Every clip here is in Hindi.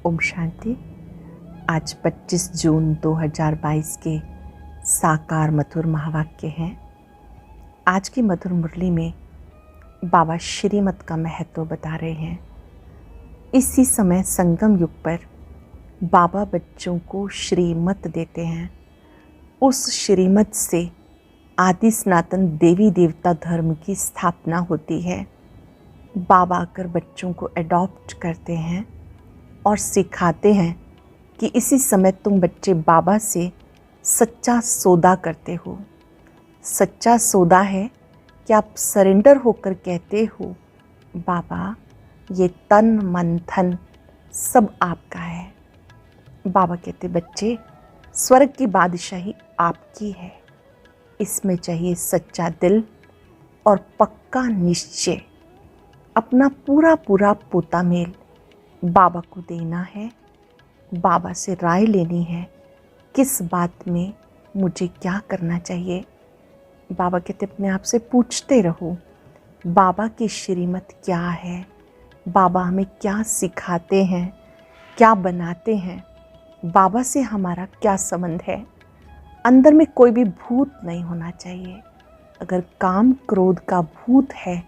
ओम शांति। आज 25 जून 2022 के साकार मधुर महावाक्य हैं। आज की मधुर मुरली में बाबा श्रीमत का महत्व बता रहे हैं। इसी समय संगम युग पर बाबा बच्चों को श्रीमत देते हैं। उस श्रीमत से आदि सनातन देवी देवता धर्म की स्थापना होती है। बाबा आकर बच्चों को एडॉप्ट करते हैं और सिखाते हैं कि इसी समय तुम बच्चे बाबा से सच्चा सौदा करते हो। सच्चा सौदा है कि आप सरेंडर होकर कहते हो, बाबा ये तन मन धन सब आपका है। बाबा कहते, बच्चे स्वर्ग की बादशाही आपकी है। इसमें चाहिए सच्चा दिल और पक्का निश्चय। अपना पूरा पूरा पोता मेल बाबा को देना है। बाबा से राय लेनी है, किस बात में मुझे क्या करना चाहिए। बाबा कहते अपने आप से पूछते रहो, बाबा की श्रीमत क्या है, बाबा हमें क्या सिखाते हैं, क्या बनाते हैं, बाबा से हमारा क्या संबंध है। अंदर में कोई भी भूत नहीं होना चाहिए। अगर काम क्रोध का भूत है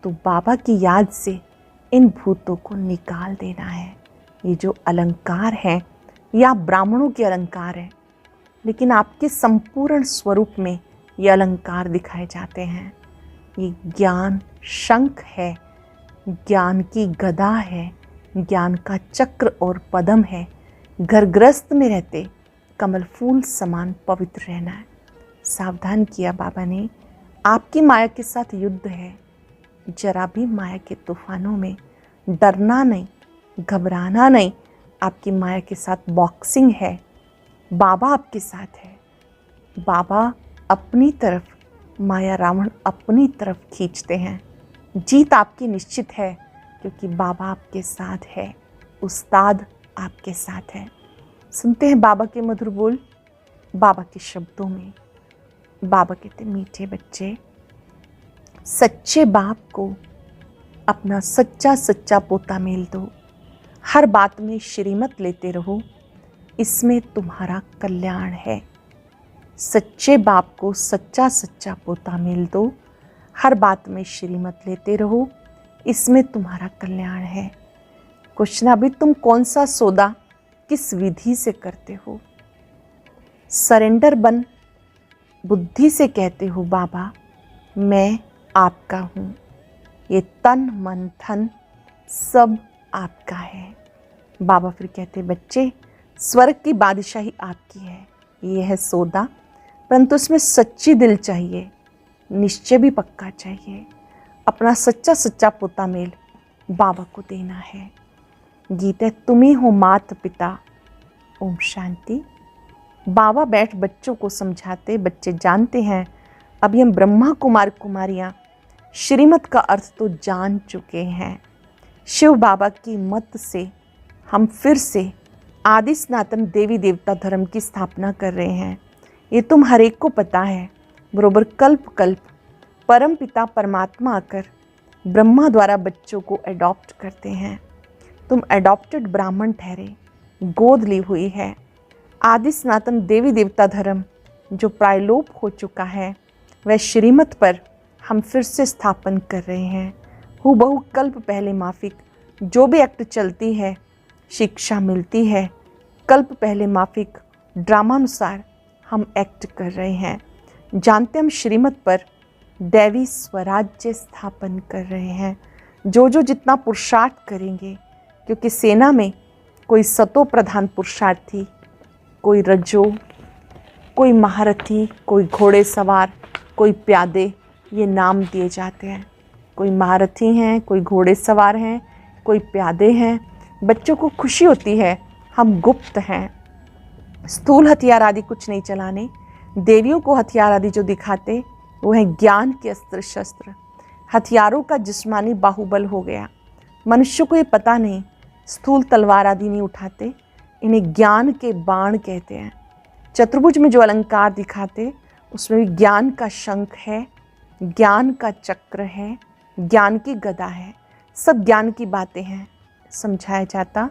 तो बाबा की याद से इन भूतों को निकाल देना है। ये जो अलंकार हैं या ब्राह्मणों के अलंकार हैं, लेकिन आपके संपूर्ण स्वरूप में ये अलंकार दिखाए जाते हैं। ये ज्ञान शंख है, ज्ञान की गदा है, ज्ञान का चक्र और पदम है। घरग्रस्त में रहते कमल फूल समान पवित्र रहना है। सावधान किया बाबा ने, आपकी माया के साथ युद्ध है। जरा भी माया के तूफानों में डरना नहीं, घबराना नहीं। आपकी माया के साथ बॉक्सिंग है। बाबा आपके साथ है। बाबा अपनी तरफ, माया रावण अपनी तरफ खींचते हैं। जीत आपकी निश्चित है, क्योंकि बाबा आपके साथ है, उस्ताद आपके साथ है। सुनते हैं बाबा के मधुर बोल, बाबा के शब्दों में। बाबा कहते, मीठे बच्चे, सच्चे बाप को अपना सच्चा सच्चा पोता मेल दो। हर बात में श्रीमत लेते रहो, इसमें तुम्हारा कल्याण है। सच्चे बाप को सच्चा सच्चा पोता मेल दो। हर बात में श्रीमत लेते रहो, इसमें तुम्हारा कल्याण है। क्वेश्चन, अभी तुम कौन सा सौदा किस विधि से करते हो? सरेंडर बन बुद्धि से कहते हो, बाबा मैं आपका हूँ। ये तन मन धन सब आपका है। बाबा फिर कहते, बच्चे स्वर्ग की बादशाही आपकी है। ये है सौदा, परंतु उसमें सच्ची दिल चाहिए, निश्चय भी पक्का चाहिए। अपना सच्चा सच्चा पोता मेल बाबा को देना है। गीत है, तुम ही हो मात पिता। ओम शांति। बाबा बैठ बच्चों को समझाते। बच्चे जानते हैं, अभी हम ब्रह्मा कुमार कुमारियाँ श्रीमत का अर्थ तो जान चुके हैं। शिव बाबा की मत से हम फिर से आदि सनातन देवी देवता धर्म की स्थापना कर रहे हैं। ये तुम हर एक को पता है। बरोबर कल्प कल्प परम पिता परमात्मा आकर ब्रह्मा द्वारा बच्चों को एडॉप्ट करते हैं। तुम एडॉप्टेड ब्राह्मण ठहरे, गोद ली हुई है। आदि सनातन देवी देवता धर्म जो प्रायलोप हो चुका है, वह श्रीमत पर हम फिर से स्थापन कर रहे हैं। हूबहू कल्प पहले माफिक जो भी एक्ट चलती है, शिक्षा मिलती है, कल्प पहले माफिक ड्रामानुसार हम एक्ट कर रहे हैं। जानते हम श्रीमत पर दैवी स्वराज्य स्थापन कर रहे हैं। जो जितना पुरुषार्थ करेंगे, क्योंकि सेना में कोई सतो प्रधान पुरुषार्थी, कोई रजो, कोई महारथी, कोई घोड़े सवार, कोई प्यादे, ये नाम दिए जाते हैं। कोई महारथी हैं, कोई घोड़े सवार हैं, कोई प्यादे हैं। बच्चों को खुशी होती है, हम गुप्त हैं। स्थूल हथियार आदि कुछ नहीं चलाने। देवियों को हथियार आदि जो दिखाते, वो है ज्ञान के अस्त्र शस्त्र। हथियारों का जिस्मानी बाहुबल हो गया। मनुष्य को ये पता नहीं, स्थूल तलवार आदि नहीं उठाते। इन्हें ज्ञान के बाण कहते हैं। चतुर्भुज में जो अलंकार दिखाते, उसमें भी ज्ञान का शंख है, ज्ञान का चक्र है, ज्ञान की गदा है। सब ज्ञान की बातें हैं। समझाया जाता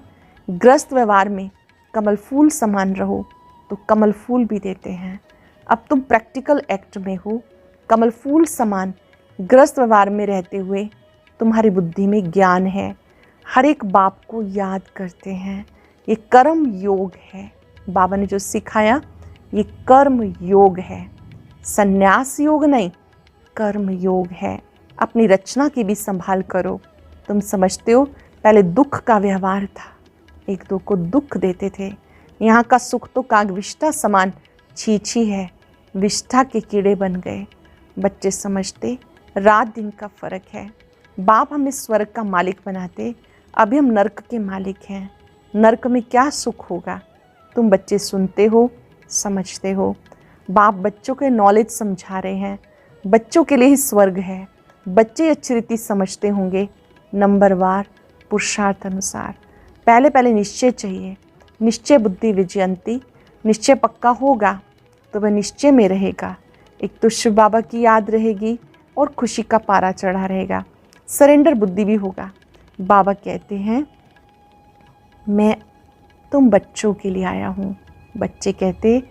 ग्रस्त व्यवहार में कमल फूल समान रहो तो कमल फूल भी देते हैं। अब तुम प्रैक्टिकल एक्ट में हो, कमल फूल समान ग्रस्त व्यवहार में रहते हुए तुम्हारी बुद्धि में ज्ञान है, हर एक बाप को याद करते हैं। ये कर्म योग है, बाबा ने जो सिखाया ये कर्म योग है, संन्यास योग नहीं, कर्म योग है। अपनी रचना की भी संभाल करो। तुम समझते हो पहले दुख का व्यवहार था, एक दो को दुख देते थे। यहाँ का सुख तो कागविष्ठा समान छीछी है, विष्ठा के कीड़े बन गए। बच्चे समझते रात दिन का फर्क है। बाप हमें स्वर्ग का मालिक बनाते, अभी हम नर्क के मालिक हैं। नर्क में क्या सुख होगा? तुम बच्चे सुनते हो, समझते हो। बाप बच्चों के नॉलेज समझा रहे हैं, बच्चों के लिए ही स्वर्ग है। बच्चे अच्छी रीति समझते होंगे, नंबरवार पुरुषार्थ अनुसार। पहले पहले निश्चय चाहिए, निश्चय बुद्धि विजयंती। निश्चय पक्का होगा तो वह निश्चय में रहेगा। एक तो शिव बाबा की याद रहेगी और खुशी का पारा चढ़ा रहेगा। सरेंडर बुद्धि भी होगा। बाबा कहते हैं मैं तुम बच्चों के लिए आया हूँ। बच्चे कहते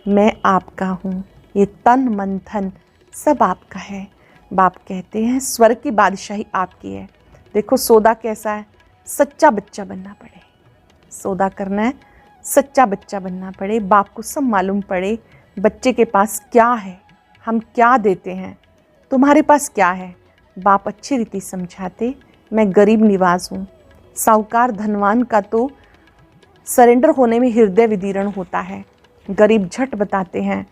मैं आपका हूँ, ये तन मन धन सब आपका है। बाप कहते हैं स्वर्ग की बादशाही आपकी है। देखो सौदा कैसा है, सच्चा बच्चा बनना पड़े। सौदा करना है, सच्चा बच्चा बनना पड़े। बाप को सब मालूम पड़े बच्चे के पास क्या है, हम क्या देते हैं, तुम्हारे पास क्या है। बाप अच्छी रीति समझाते मैं गरीब निवास हूँ। साहूकार धनवान का तो सरेंडर होने में हृदय विदीर्ण होता है। गरीब झट बताते हैं,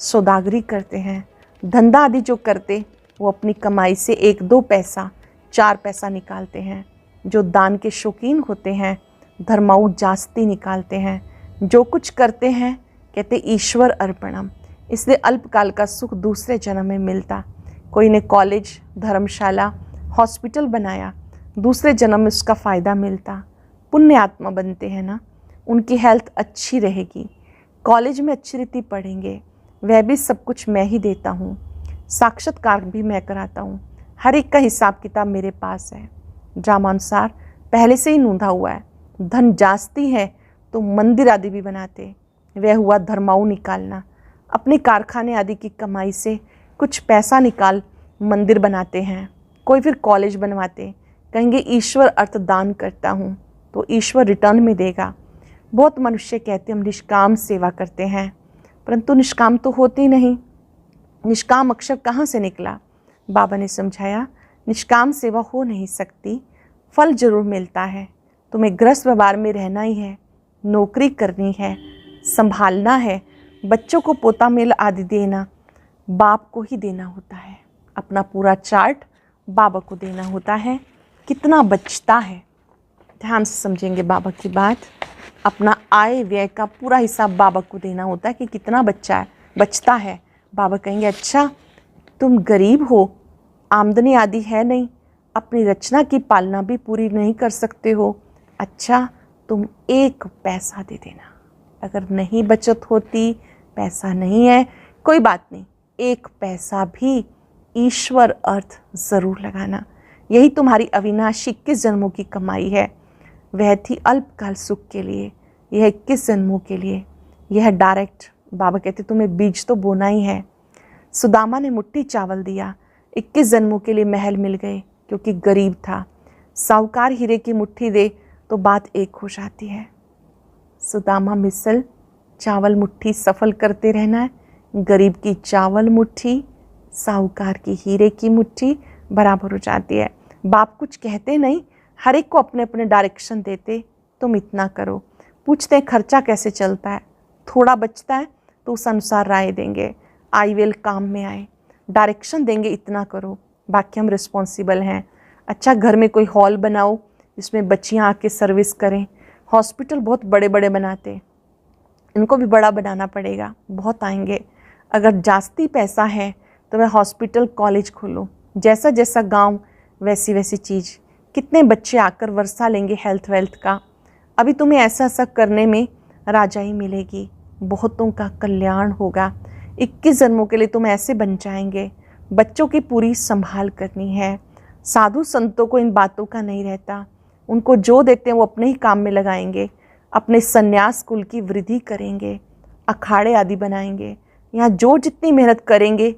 सौदागरी करते हैं। धंधा आदि जो करते वो अपनी कमाई से 1-2 पैसा 4 पैसा निकालते हैं। जो दान के शौकीन होते हैं धर्माऊ जास्ती निकालते हैं। जो कुछ करते हैं कहते ईश्वर अर्पणम, इसलिए अल्पकाल का सुख दूसरे जन्म में मिलता। कोई ने कॉलेज, धर्मशाला, हॉस्पिटल बनाया, दूसरे जन्म में उसका फ़ायदा मिलता। पुण्य आत्मा बनते हैं ना, उनकी हेल्थ अच्छी रहेगी। कॉलेज में अच्छी रीति पढ़ेंगे, वह भी सब कुछ मैं ही देता हूँ। साक्षात्कार भी मैं कराता हूँ। हर एक का हिसाब किताब मेरे पास है, ड्रामानुसार पहले से ही नोंधा हुआ है। धन जास्ती है तो मंदिर आदि भी बनाते, वह हुआ धर्माऊ निकालना। अपने कारखाने आदि की कमाई से कुछ पैसा निकाल मंदिर बनाते हैं। कोई फिर कॉलेज बनवाते, कहेंगे ईश्वर अर्थ दान करता हूँ तो ईश्वर रिटर्न में देगा। बहुत मनुष्य कहते हम निष्काम सेवा करते हैं, परंतु निष्काम तो होती नहीं। निष्काम अक्षर कहाँ से निकला? बाबा ने समझाया निष्काम सेवा हो नहीं सकती, फल जरूर मिलता है। तुम्हें गृहस्थ व्यवहार में रहना ही है, नौकरी करनी है, संभालना है। बच्चों को पोता मेल आदि देना बाप को ही देना होता है। अपना पूरा चार्ट बाबा को देना होता है। कितना बचता है ध्यान से समझेंगे बाबा की बात। अपना आय व्यय का पूरा हिसाब बाबा को देना होता है कि कितना बचता है। बाबा कहेंगे अच्छा तुम गरीब हो, आमदनी आदि है नहीं, अपनी रचना की पालना भी पूरी नहीं कर सकते हो। अच्छा तुम 1 पैसा दे देना। अगर नहीं बचत होती, पैसा नहीं है, कोई बात नहीं, 1 पैसा भी ईश्वर अर्थ ज़रूर लगाना। यही तुम्हारी अविनाशी 21 जन्मों की कमाई है। वह थी अल्पकाल सुख के लिए, यह 21 जन्मों के लिए। यह डायरेक्ट बाबा कहते तुम्हें बीज तो बोना ही है। सुदामा ने मुट्ठी चावल दिया, 21 जन्मों के लिए महल मिल गए क्योंकि गरीब था। साहूकार हीरे की मुट्ठी दे तो बात एक हो जाती है। सुदामा मिसल चावल मुट्ठी सफल करते रहना है। गरीब की चावल मुट्ठी, साहूकार की हीरे की मुट्ठी बराबर हो जाती है। बाप कुछ कहते नहीं, हर एक को अपने अपने डायरेक्शन देते, तुम इतना करो। पूछते हैं खर्चा कैसे चलता है, थोड़ा बचता है तो उस अनुसार राय देंगे, आई विल काम में आए। डायरेक्शन देंगे इतना करो, बाकी हम रिस्पॉन्सिबल हैं। अच्छा घर में कोई हॉल बनाओ जिसमें बच्चियाँ आके सर्विस करें। हॉस्पिटल बहुत बड़े बड़े बनाते, इनको भी बड़ा बनाना पड़ेगा, बहुत आएंगे। अगर जास्ती पैसा है तो वह हॉस्पिटल कॉलेज खोलो। जैसा जैसा गांव वैसी वैसी चीज़। कितने बच्चे आकर वर्षा लेंगे हेल्थ वेल्थ का। अभी तुम्हें ऐसा ऐसा करने में राजाई मिलेगी, बहुतों का कल्याण होगा। 21 जन्मों के लिए तुम ऐसे बन जाएंगे। बच्चों की पूरी संभाल करनी है। साधु संतों को इन बातों का नहीं रहता, उनको जो देते हैं वो अपने ही काम में लगाएंगे, अपने संन्यास कुल की वृद्धि करेंगे, अखाड़े आदि बनाएंगे। यहाँ जो जितनी मेहनत करेंगे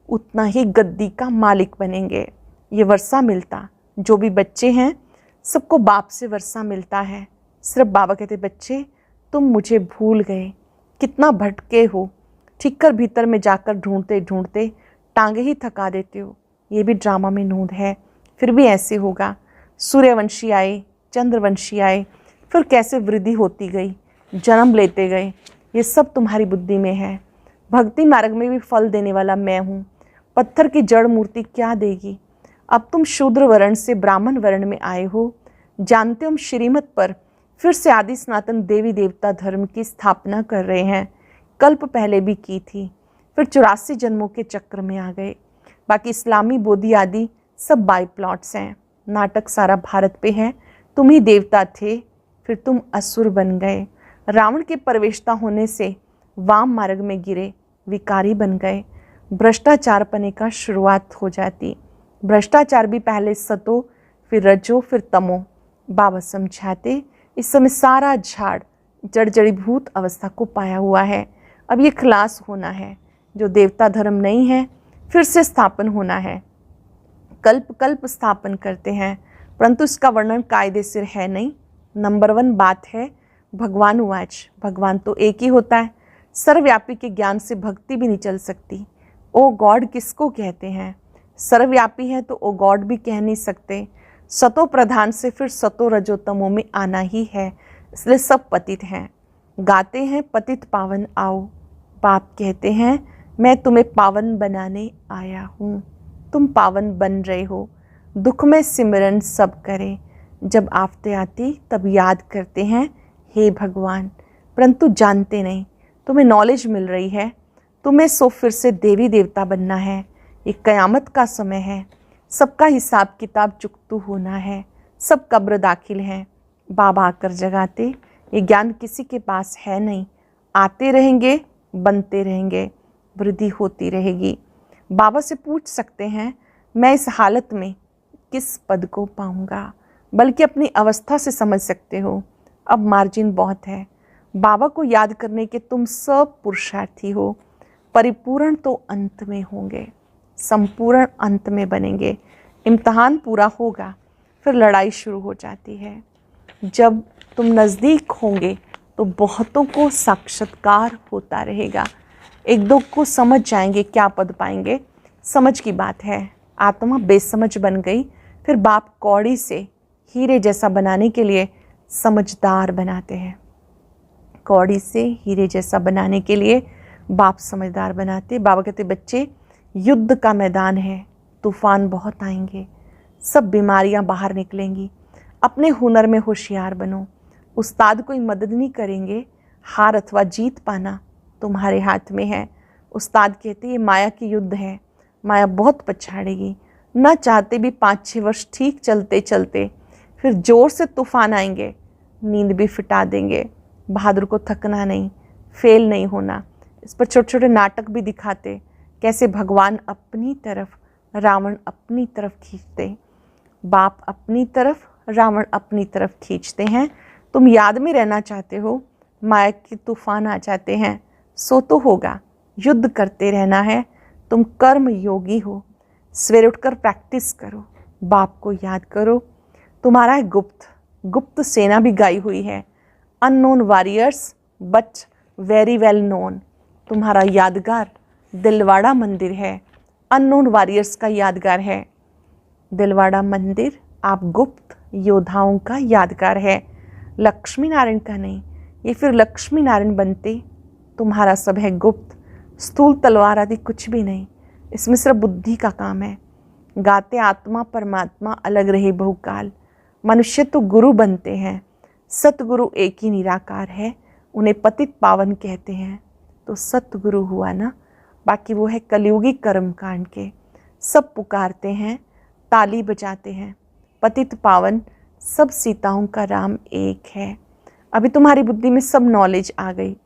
उतना ही गद्दी का मालिक बनेंगे। ये वर्षा मिलता, जो भी बच्चे हैं सबको बाप से वर्षा मिलता है। सिर्फ बाबा कहते, बच्चे तुम मुझे भूल गए, कितना भटके हो, ठीक कर भीतर में जाकर ढूंढते ढूंढते टांगे ही थका देते हो। ये भी ड्रामा में नूंद है, फिर भी ऐसे होगा। सूर्यवंशी आए, चंद्रवंशी आए, फिर कैसे वृद्धि होती गई, जन्म लेते गए। ये सब तुम्हारी बुद्धि में है। भक्ति मार्ग में भी फल देने वाला मैं हूँ। पत्थर की जड़ मूर्ति क्या देगी? अब तुम शूद्र वर्ण से ब्राह्मण वर्ण में आए हो। जानते हो हम श्रीमत पर फिर से आदि सनातन देवी देवता धर्म की स्थापना कर रहे हैं। कल्प पहले भी की थी, फिर 84 जन्मों के चक्र में आ गए। बाकी इस्लामी बोधि आदि सब बाय प्लॉट्स हैं। नाटक सारा भारत पे है। तुम ही देवता थे, फिर तुम असुर बन गए। रावण के प्रवेशता होने से वाम मार्ग में गिरे, विकारी बन गए। भ्रष्टाचार पने का शुरुआत हो जाती। भ्रष्टाचार भी पहले सतो, फिर रजो, फिर तमो। बाबा समझाते इस समय सारा झाड़ जड़ जड़ीभूत अवस्था को पाया हुआ है। अब ये खलास होना है। जो देवता धर्म नहीं है फिर से स्थापन होना है। कल्प कल्प स्थापन करते हैं, परंतु इसका वर्णन कायदे से है नहीं। नंबर 1 बात है भगवान उवाच, भगवान तो एक ही होता है। सर्वव्यापी के ज्ञान से भक्ति भी नहीं चल सकती। ओ गॉड किसको कहते हैं? सर्वव्यापी है तो ओ गॉड भी कह नहीं सकते। सतो प्रधान से फिर सतो रजोतमो में आना ही है, इसलिए सब पतित हैं। गाते हैं पतित पावन आओ। बाप कहते हैं मैं तुम्हें पावन बनाने आया हूँ। तुम पावन बन रहे हो। दुख में सिमरन सब करें, जब आफतें आती तब याद करते हैं हे भगवान, परंतु जानते नहीं। तुम्हें नॉलेज मिल रही है, तुम्हें सो फिर से देवी देवता बनना है। ये कयामत का समय है, सबका हिसाब किताब चुकतू होना है। सब कब्र दाखिल हैं, बाबा आकर जगाते। ये ज्ञान किसी के पास है नहीं। आते रहेंगे, बनते रहेंगे, वृद्धि होती रहेगी। बाबा से पूछ सकते हैं मैं इस हालत में किस पद को पाऊंगा, बल्कि अपनी अवस्था से समझ सकते हो। अब मार्जिन बहुत है। बाबा को याद करने के तुम सब पुरुषार्थी हो। परिपूर्ण तो अंत में होंगे, संपूर्ण अंत में बनेंगे। इम्तहान पूरा होगा, फिर लड़ाई शुरू हो जाती है। जब तुम नज़दीक होंगे तो बहुतों को साक्षात्कार होता रहेगा। एक दो को समझ जाएंगे, क्या पद पाएंगे, समझ की बात है। आत्मा बेसमझ बन गई, फिर बाप कौड़ी से हीरे जैसा बनाने के लिए समझदार बनाते हैं। कौड़ी से हीरे जैसा बनाने के लिए बाप समझदार बनाते। बाबा कहते बच्चे युद्ध का मैदान है, तूफान बहुत आएंगे, सब बीमारियां बाहर निकलेंगी। अपने हुनर में होशियार बनो। उस्ताद कोई मदद नहीं करेंगे, हार अथवा जीत पाना तुम्हारे हाथ में है। उस्ताद कहते ये माया की युद्ध है, माया बहुत पछाड़ेगी। न चाहते भी 5-6 वर्ष ठीक चलते चलते फिर जोर से तूफान आएंगे, नींद भी फिटा देंगे। बहादुर को थकना नहीं, फेल नहीं होना। इस पर छोटे छोटे नाटक भी दिखाते, कैसे भगवान अपनी तरफ, रावण अपनी तरफ खींचते। बाप अपनी तरफ, रावण अपनी तरफ खींचते हैं। तुम याद में रहना चाहते हो, माया के तूफान आ जाते हैं, सो तो होगा। युद्ध करते रहना है। तुम कर्म योगी हो। सवेरे उठकर प्रैक्टिस करो, बाप को याद करो। तुम्हारा है गुप्त सेना भी गाई हुई है। Unknown warriors but very well known. तुम्हारा यादगार दिलवाड़ा मंदिर है, अननोन वॉरियर्स का यादगार है। दिलवाड़ा मंदिर आप गुप्त योद्धाओं का यादगार है, लक्ष्मी नारायण का नहीं। ये फिर लक्ष्मी नारायण बनते। तुम्हारा सब है गुप्त, स्थूल तलवार आदि कुछ भी नहीं। इसमें सिर्फ बुद्धि का काम है। गाते आत्मा परमात्मा अलग रहे बहुकाल। मनुष्य तो गुरु बनते हैं, सतगुरु एक ही निराकार है, उन्हें पतित पावन कहते हैं। तो सतगुरु हुआ ना, बाकी वो है कलयुगी कर्म कांड के। सब पुकारते हैं, ताली बजाते हैं, पतित पावन सब सीताओं का राम एक है। अभी तुम्हारी बुद्धि में सब नॉलेज आ गई।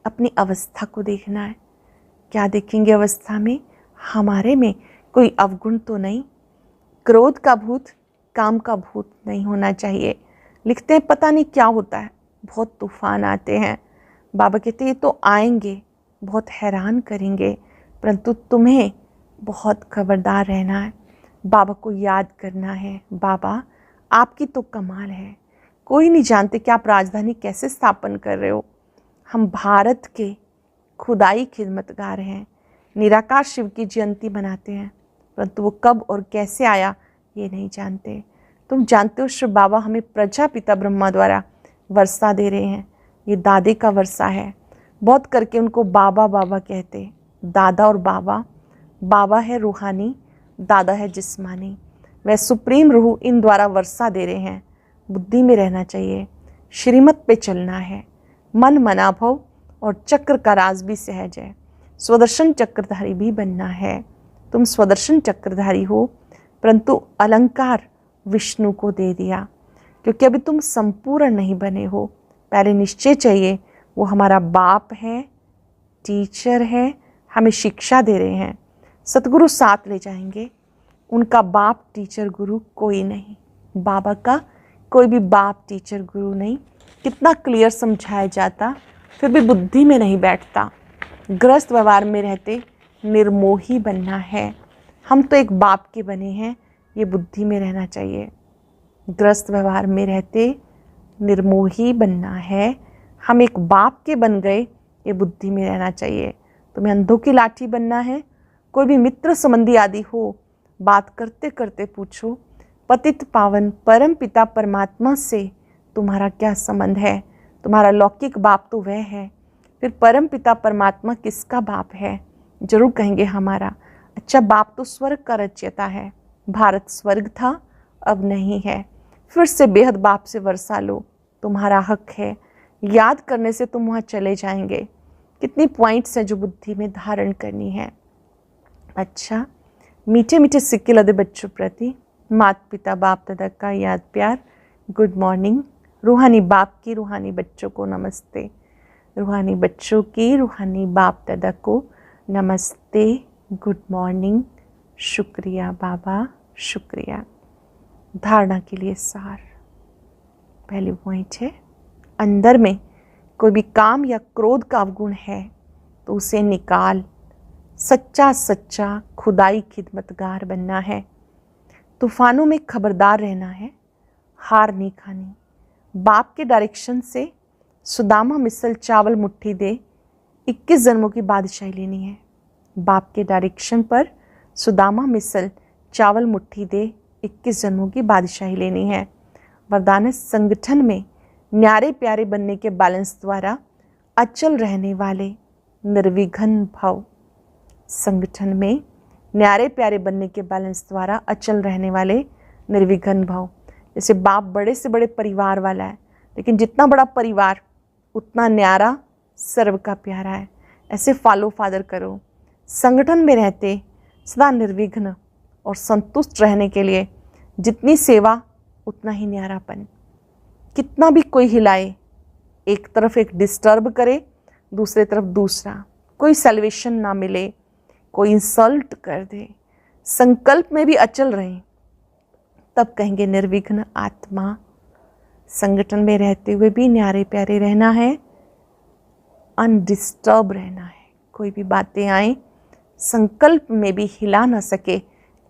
अपनी अवस्था को देखना है। क्या देखेंगे अवस्था में? हमारे में कोई अवगुण तो नहीं। क्रोध का भूत काम का भूत नहीं होना चाहिए। लिखते हैं पता नहीं क्या होता है, बहुत तूफान आते हैं। बाबा कहते हैं ये तो आएंगे, बहुत हैरान करेंगे, परंतु तुम्हें बहुत खबरदार रहना है, बाबा को याद करना है। बाबा आपकी तो कमाल है, कोई नहीं जानते कि आप राजधानी कैसे स्थापन कर रहे हो। हम भारत के खुदाई खिदमतगार हैं, निराकार शिव की जयंती मनाते हैं, परंतु वो कब और कैसे आया ये नहीं जानते। तुम जानते हो शिव बाबा हमें प्रजापिता ब्रह्मा द्वारा वर्षा दे रहे हैं, ये दादे का वर्षा है। बहुत करके उनको बाबा बाबा कहते, दादा और बाबा, बाबा है रूहानी, दादा है जिस्मानी। वह सुप्रीम रूह इन द्वारा वर्षा दे रहे हैं। बुद्धि में रहना चाहिए, श्रीमत पे चलना है, मन मनाभव और चक्र का राज भी सहज है। स्वदर्शन चक्रधारी भी बनना है। तुम स्वदर्शन चक्रधारी हो, परंतु अलंकार विष्णु को दे दिया, क्योंकि अभी तुम संपूर्ण नहीं बने हो। पहले निश्चय चाहिए, वो हमारा बाप है, टीचर है, हमें शिक्षा दे रहे हैं। सतगुरु साथ ले जाएंगे, उनका बाप टीचर गुरु कोई नहीं। बाबा का कोई भी बाप टीचर गुरु नहीं। कितना क्लियर समझाया जाता, फिर भी बुद्धि में नहीं बैठता। ग्रस्त व्यवहार में रहते निर्मोही बनना है। हम तो एक बाप के बने हैं, ये बुद्धि में रहना चाहिए। ग्रस्त व्यवहार में रहते निर्मोही बनना है, हम एक बाप के बन गए, ये बुद्धि में रहना चाहिए। तुम्हें अंधों की लाठी बनना है। कोई भी मित्र संबंधी आदि हो, बात करते करते पूछो, पतित पावन परम पिता परमात्मा से तुम्हारा क्या संबंध है। तुम्हारा लौकिक बाप तो वह है, फिर परम पिता परमात्मा किसका बाप है। जरूर कहेंगे हमारा। अच्छा, बाप तो स्वर्ग का रचयिता है। भारत स्वर्ग था, अब नहीं है। फिर से बेहद बाप से वर्षा लो, तुम्हारा हक है। याद करने से तुम वहाँ चले जाएंगे। कितनी पॉइंट्स हैं जो बुद्धि में धारण करनी है। अच्छा, मीठे मीठे सिक्के लदे बच्चों प्रति माता पिता बाप दादा का याद प्यार, गुड मॉर्निंग। रूहानी बाप की रूहानी बच्चों को नमस्ते, रूहानी बच्चों की रूहानी बाप दादा को नमस्ते, गुड मॉर्निंग। शुक्रिया बाबा, शुक्रिया। धारणा के लिए सार। पहली पॉइंट है, अंदर में कोई भी काम या क्रोध का अवगुण है तो उसे निकाल। सच्चा सच्चा खुदाई खिदमतगार बनना है। तूफानों में खबरदार रहना है, हार नहीं खानी। बाप के डायरेक्शन से सुदामा मिसल चावल मुट्ठी दे 21 जन्मों की बादशाही लेनी है। बाप के डायरेक्शन पर सुदामा मिसल चावल मुट्ठी दे 21 जन्मों की बादशाही लेनी है। वरदान संगठन में न्यारे प्यारे बनने के बैलेंस द्वारा अचल रहने वाले निर्विघ्न भव। संगठन में न्यारे प्यारे बनने के बैलेंस द्वारा अचल रहने वाले निर्विघ्न भव। जैसे बाप बड़े से बड़े परिवार वाला है, लेकिन जितना बड़ा परिवार उतना न्यारा सर्व का प्यारा है। ऐसे फॉलो फादर करो। संगठन में रहते सदा निर्विघ्न और संतुष्ट रहने के लिए जितनी सेवा उतना ही न्यारापन। कितना भी कोई हिलाए, एक तरफ एक डिस्टर्ब करे, दूसरे तरफ दूसरा, कोई सेल्वेशन ना मिले, कोई इंसल्ट कर दे, संकल्प में भी अचल रहें, तब कहेंगे निर्विघ्न आत्मा। संगठन में रहते हुए भी न्यारे प्यारे रहना है, अनडिस्टर्ब रहना है। कोई भी बातें आए, संकल्प में भी हिला ना सके,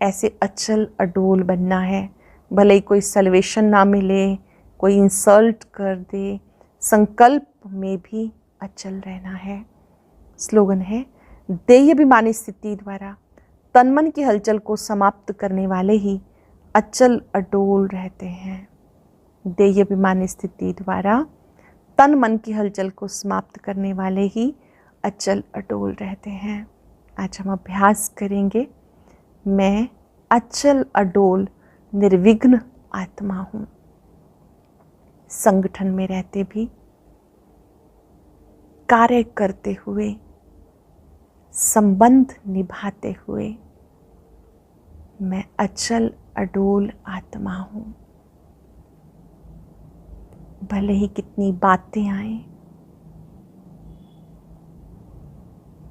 ऐसे अचल अडोल बनना है। भले ही कोई सल्वेशन ना मिले, कोई इंसल्ट कर दे, संकल्प में भी अचल रहना है। स्लोगन है, देहाभिमानी स्थिति द्वारा तन मन की हलचल को समाप्त करने वाले ही अचल अडोल रहते हैं। देहाभिमानी स्थिति द्वारा तन मन की हलचल को समाप्त करने वाले ही अचल अडोल रहते हैं। आज हम अभ्यास करेंगे, मैं अचल अडोल निर्विघ्न आत्मा हूँ। संगठन में रहते भी, कार्य करते हुए, संबंध निभाते हुए मैं अचल अडोल आत्मा हूँ। भले ही कितनी बातें आए,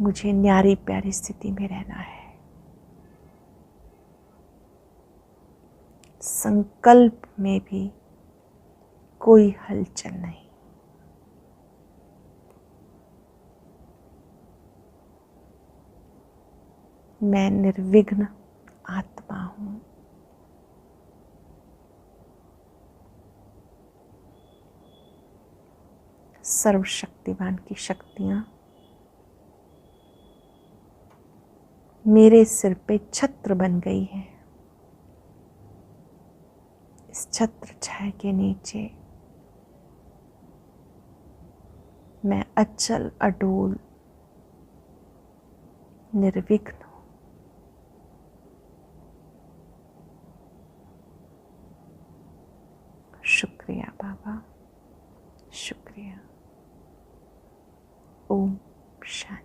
मुझे न्यारी प्यारी स्थिति में रहना है। संकल्प में भी कोई हलचल नहीं। मैं निर्विघ्न आत्मा हूं। सर्वशक्तिवान की शक्तियां मेरे सिर पे छत्र बन गई है। इस छत्र छाया के नीचे मैं अचल अडोल निर्विघ्न हूं। शुक्रिया बाबा, शुक्रिया। ओम शांति।